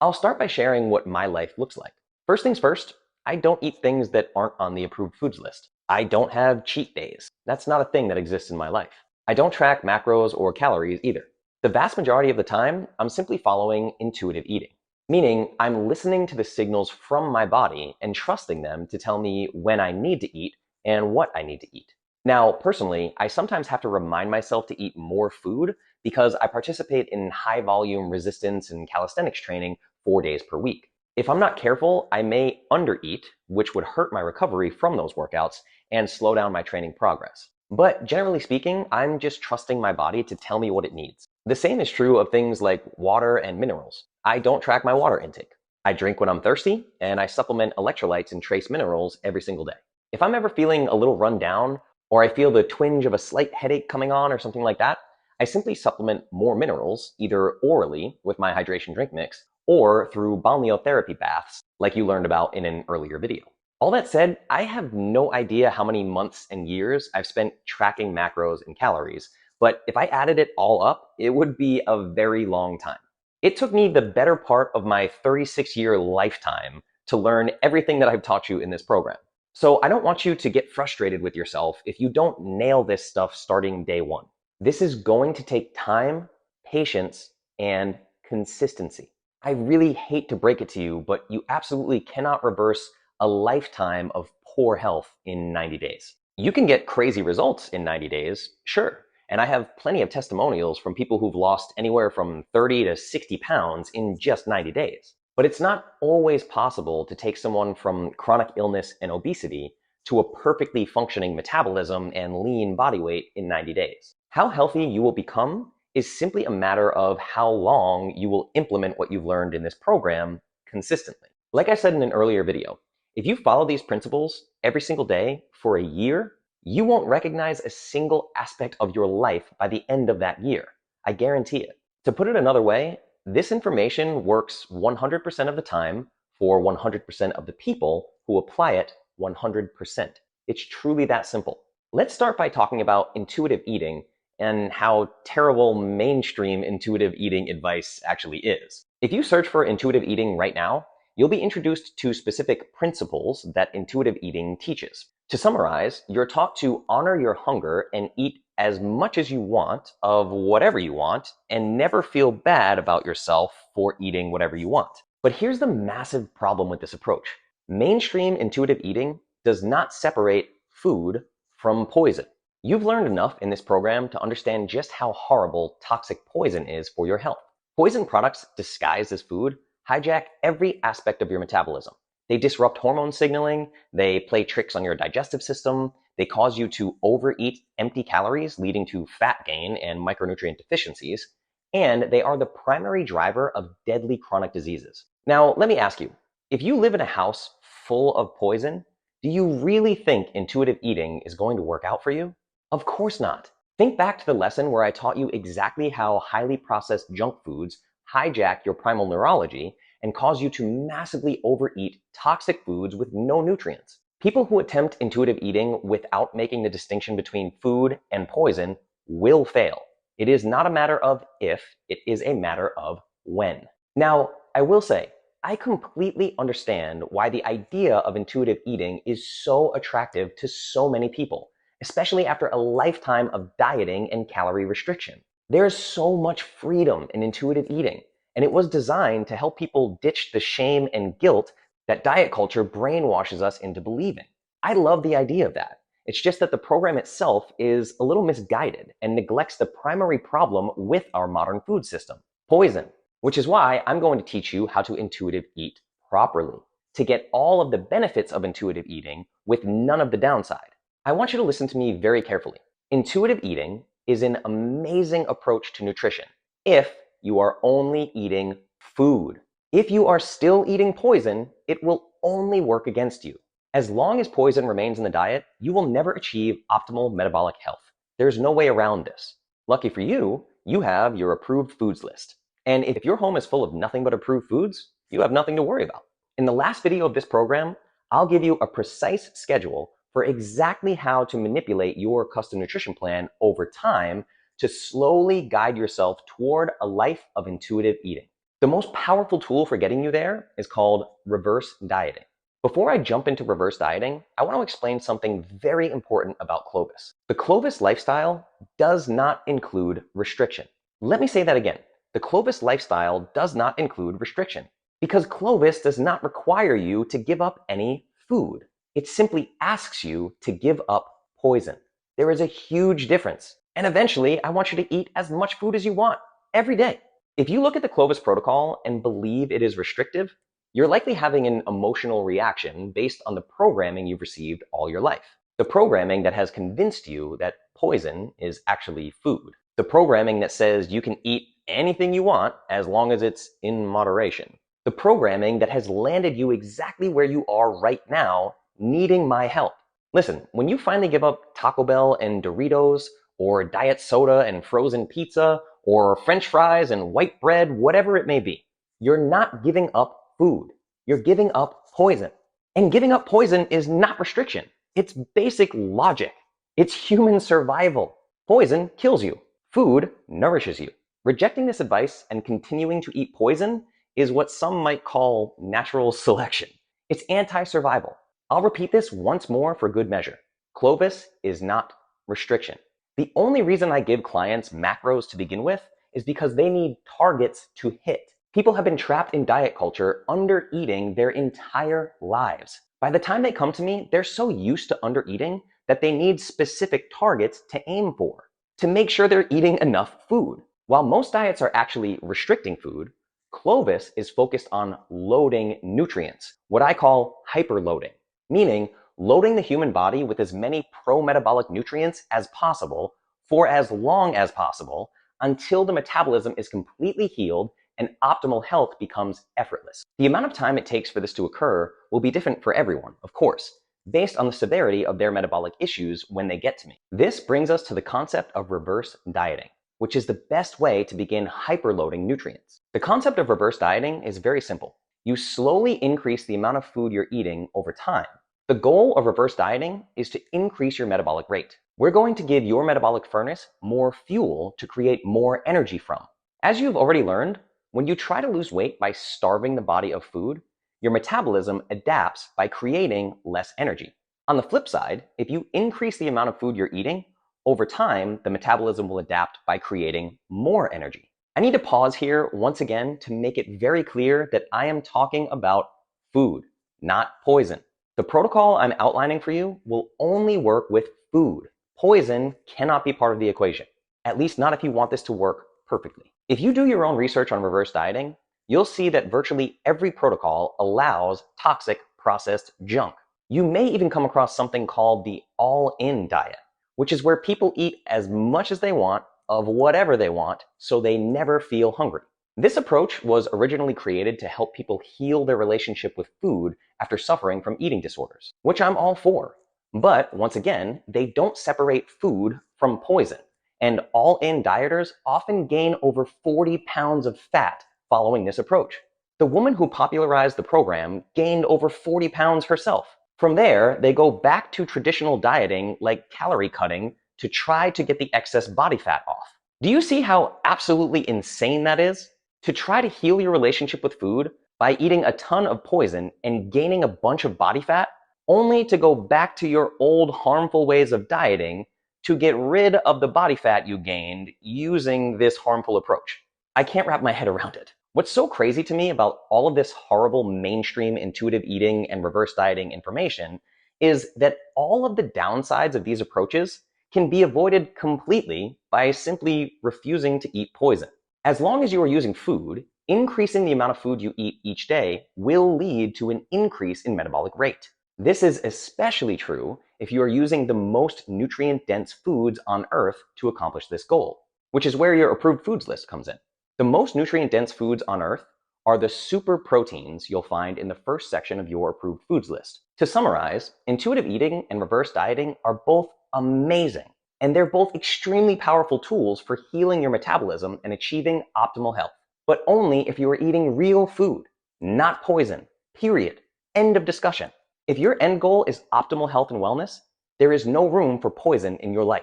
I'll start by sharing what my life looks like. First things first, I don't eat things that aren't on the approved foods list. I don't have cheat days. That's not a thing that exists in my life. I don't track macros or calories either. The vast majority of the time, I'm simply following intuitive eating, meaning I'm listening to the signals from my body and trusting them to tell me when I need to eat and what I need to eat. Now, personally, I sometimes have to remind myself to eat more food because I participate in high volume resistance and calisthenics training 4 days per week. If I'm not careful, I may undereat, which would hurt my recovery from those workouts and slow down my training progress. But generally speaking, I'm just trusting my body to tell me what it needs. The same is true of things like water and minerals. I don't track my water intake. I drink when I'm thirsty, and I supplement electrolytes and trace minerals every single day. If I'm ever feeling a little run down, or I feel the twinge of a slight headache coming on or something like that, I simply supplement more minerals, either orally with my hydration drink mix, or through balneotherapy baths, like you learned about in an earlier video. All that said, I have no idea how many months and years I've spent tracking macros and calories, but if I added it all up, it would be a very long time. It took me the better part of my 36-year lifetime to learn everything that I've taught you in this program. So I don't want you to get frustrated with yourself if you don't nail this stuff starting day one. This is going to take time, patience, and consistency. I really hate to break it to you, but you absolutely cannot reverse a lifetime of poor health in 90 days. You can get crazy results in 90 days, sure. And I have plenty of testimonials from people who've lost anywhere from 30 to 60 pounds in just 90 days. But it's not always possible to take someone from chronic illness and obesity to a perfectly functioning metabolism and lean body weight in 90 days. How healthy you will become is simply a matter of how long you will implement what you've learned in this program consistently. Like I said in an earlier video, if you follow these principles every single day for a year, you won't recognize a single aspect of your life by the end of that year. I guarantee it. To put it another way, this information works 100% of the time for 100% of the people who apply it 100%. It's truly that simple. Let's start by talking about intuitive eating and how terrible mainstream intuitive eating advice actually is. If you search for intuitive eating right now, you'll be introduced to specific principles that intuitive eating teaches. To summarize, you're taught to honor your hunger and eat as much as you want of whatever you want and never feel bad about yourself for eating whatever you want. But here's the massive problem with this approach. Mainstream intuitive eating does not separate food from poison. You've learned enough in this program to understand just how horrible toxic poison is for your health. Poison products disguised as food hijack every aspect of your metabolism. They disrupt hormone signaling, they play tricks on your digestive system, they cause you to overeat empty calories, leading to fat gain and micronutrient deficiencies, and they are the primary driver of deadly chronic diseases. Now, let me ask you, if you live in a house full of poison, do you really think intuitive eating is going to work out for you? Of course not. Think back to the lesson where I taught you exactly how highly processed junk foods hijack your primal neurology and cause you to massively overeat toxic foods with no nutrients. People who attempt intuitive eating without making the distinction between food and poison will fail. It is not a matter of if, it is a matter of when. Now, I will say, I completely understand why the idea of intuitive eating is so attractive to so many people, especially after a lifetime of dieting and calorie restriction. There is so much freedom in intuitive eating, and it was designed to help people ditch the shame and guilt that diet culture brainwashes us into believing. I love the idea of that. It's just that the program itself is a little misguided and neglects the primary problem with our modern food system, poison, which is why I'm going to teach you how to intuitive eat properly, to get all of the benefits of intuitive eating with none of the downside. I want you to listen to me very carefully. Intuitive eating is an amazing approach to nutrition if you are only eating food. If you are still eating poison, it will only work against you. As long as poison remains in the diet, you will never achieve optimal metabolic health. There's no way around this. Lucky for you, you have your approved foods list. And if your home is full of nothing but approved foods, you have nothing to worry about. In the last video of this program, I'll give you a precise schedule for exactly how to manipulate your custom nutrition plan over time to slowly guide yourself toward a life of intuitive eating. The most powerful tool for getting you there is called reverse dieting. Before I jump into reverse dieting, I want to explain something very important about Clovis. The Clovis lifestyle does not include restriction. Let me say that again. The Clovis lifestyle does not include restriction because Clovis does not require you to give up any food. It simply asks you to give up poison. There is a huge difference. And eventually, I want you to eat as much food as you want every day. If you look at the Clovis protocol and believe it is restrictive, you're likely having an emotional reaction based on the programming you've received all your life. The programming that has convinced you that poison is actually food. The programming that says you can eat anything you want as long as it's in moderation. The programming that has landed you exactly where you are right now, needing my help. Listen, when you finally give up Taco Bell and Doritos, or diet soda and frozen pizza, or French fries and white bread, whatever it may be, you're not giving up food. You're giving up poison. And giving up poison is not restriction. It's basic logic. It's human survival. Poison kills you. Food nourishes you. Rejecting this advice and continuing to eat poison is what some might call natural selection. It's anti-survival. I'll repeat this once more for good measure. Clovis is not restriction. The only reason I give clients macros to begin with is because they need targets to hit. People have been trapped in diet culture under eating their entire lives. By the time they come to me, they're so used to under eating that they need specific targets to aim for, to make sure they're eating enough food. While most diets are actually restricting food, Clovis is focused on loading nutrients, what I call hyperloading, meaning loading the human body with as many pro-metabolic nutrients as possible for as long as possible until the metabolism is completely healed and optimal health becomes effortless. The amount of time it takes for this to occur will be different for everyone, of course, based on the severity of their metabolic issues when they get to me. This brings us to the concept of reverse dieting, which is the best way to begin hyperloading nutrients. The concept of reverse dieting is very simple. You slowly increase the amount of food you're eating over time. The goal of reverse dieting is to increase your metabolic rate. We're going to give your metabolic furnace more fuel to create more energy from. As you've already learned, when you try to lose weight by starving the body of food, your metabolism adapts by creating less energy. On the flip side, if you increase the amount of food you're eating, over time, the metabolism will adapt by creating more energy. I need to pause here once again to make it very clear that I am talking about food, not poison. The protocol I'm outlining for you will only work with food. Poison cannot be part of the equation, at least not if you want this to work perfectly. If you do your own research on reverse dieting, you'll see that virtually every protocol allows toxic processed junk. You may even come across something called the all-in diet, which is where people eat as much as they want of whatever they want so they never feel hungry. This approach was originally created to help people heal their relationship with food after suffering from eating disorders, which I'm all for. But once again, they don't separate food from poison, and all-in dieters often gain over 40 pounds of fat following this approach. The woman who popularized the program gained over 40 pounds herself. From there, they go back to traditional dieting like calorie cutting to try to get the excess body fat off. Do you see how absolutely insane that is? To try to heal your relationship with food by eating a ton of poison and gaining a bunch of body fat, only to go back to your old harmful ways of dieting to get rid of the body fat you gained using this harmful approach. I can't wrap my head around it. What's so crazy to me about all of this horrible mainstream intuitive eating and reverse dieting information is that all of the downsides of these approaches can be avoided completely by simply refusing to eat poison. As long as you are using food, increasing the amount of food you eat each day will lead to an increase in metabolic rate. This is especially true if you are using the most nutrient-dense foods on Earth to accomplish this goal, which is where your approved foods list comes in. The most nutrient-dense foods on Earth are the super proteins you'll find in the first section of your approved foods list. To summarize, intuitive eating and reverse dieting are both amazing, and they're both extremely powerful tools for healing your metabolism and achieving optimal health. But only if you are eating real food, not poison, period. End of discussion. If your end goal is optimal health and wellness, there is no room for poison in your life.